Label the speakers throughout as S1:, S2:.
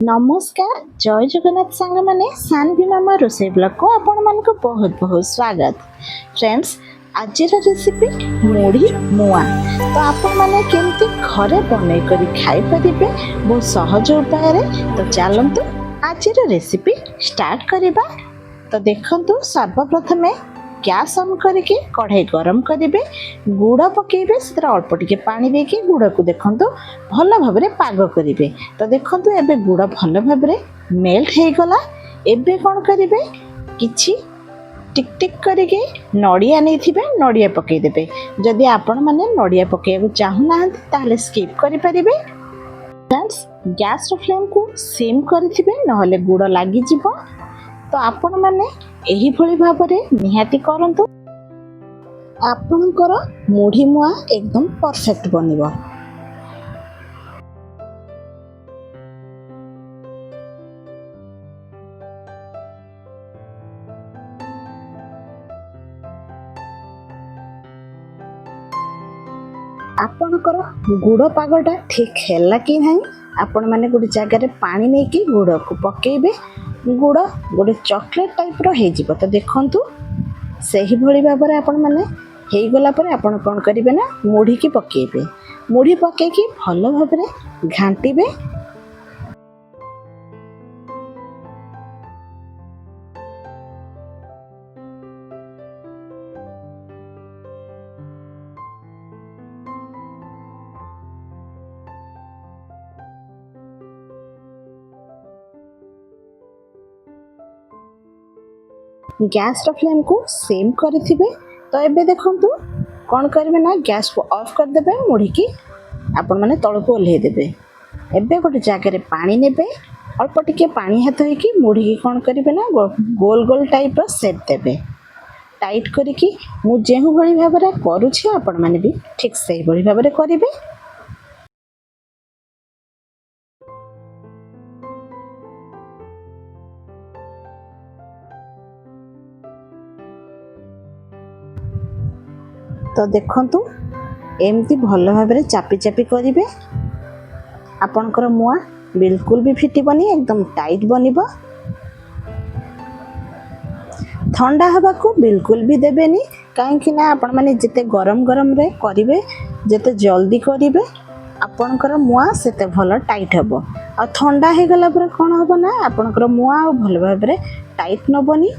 S1: नमस्कार जय जगन्नाथ सांग मैंने सानवी मामा रोसे ब्लॉग को आपण मान को बहुत बहुत स्वागत फ्रेंड्स। आज रेसिपी मुढ़ी मुआ तो आपण मैंने केमती घरे बनै करी खाई परिबे बहुत सहज उपाय रे। तो चलंतु आज रेसिपी स्टार्ट करिबा। तो देखंतु सर्वप्रथमे गैस ऑन करके कढ़ाई गरम करेंगे, गुड़ पकेबे से अल्प टिके पानी देके गुड़ को देखंतु भल भाव पाग करेंगे। तो देखंतु एबे गुड़ भल भाव मेल्ट हो गला। एबे कौन करेंगे किछि टिक टिक करके नड़िया नहीं नड़िया पकईदे। जदि आपण मैंने नड़िया पकईया चाहूना ताहले स्किप करें। फ्रेंड्स गैस फ्लेम को सिम करेंगे नहले गुड़ लगी। तो आपण मैंने एही भली भाबरे निहाती करंतु आपणकर मुढ़ी मुआ एकदम परफेक्ट बनिबो। आपणकर गुड़ पागटा ठीक है कि नहीं आपण मैंने गोटे जगह पानी नहीं कि गुड़ को पकेबे। गुड़ गोटे चॉकलेट टाइप रो हे जिवो। तो देखंतु सही भली भाव में आपण मैंने हे गला परे आपण कोन करिवे ना मुढ़ी की पकेबे। मुढ़ी पके की भल भाव में घांटीबे। गैस फ्लेम को सेम करेंगे। तो ये देखंतु कौन करेंगे ना गैस को ऑफ करदे। मुढ़ी की आपण मैंने तल को ओल्हे देबे। एबे गोटे जगह पानी नेबे, अल्प टिके पानी हाथ होइकी मुढ़ी की कौन करेंगे ना गोल गोल टाइप रो शेप देबे। टाइट करिकी मु जेहु भली भाव में करूछि आपण मैंने भी ठीक सही भली भाव में करिवे। तो देखंतु एमती भल भाव में चापी चापी करेंगे। आपणकर मुआ बिल्कुल भी फिटबनी, एकदम टाइट बनिबो। ठंडा हवा को बिल्कुल भी देबेनी कहीं आपण माने जिते गरम गरम रे करिवे जिते जल्दी करिवे आपणकर मुआ सेते भल टाइट हबो। आ ठंडा हे गला पर कोन हबो ना आपणकर मुआ भल भाव में टाइट नबनी।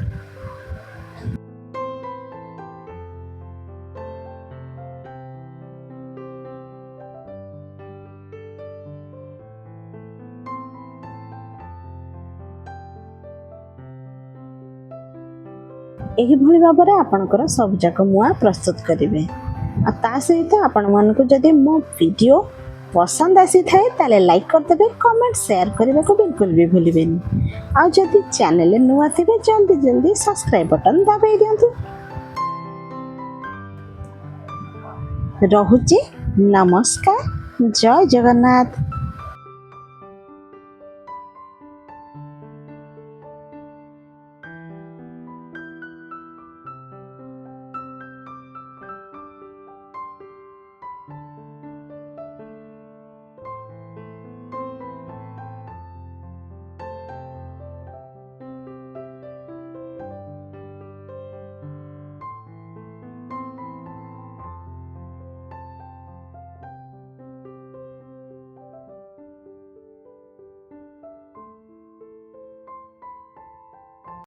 S1: यही भली भाव में आपणकर सब जाक मुआ प्रस्तुत करेंगे। ता सहित आपण मानक जदि मो वीडियो पसंद आसी थाए ताले लाइक करदेबे, कमेंट शेयर करने को बिल्कुल भी भूलिबेनी। आ जदि चैनल नुआ थे जल्दी जल्दी सब्सक्राइब बटन दबाई दियंतु। रहुची नमस्कार जय जगन्नाथ।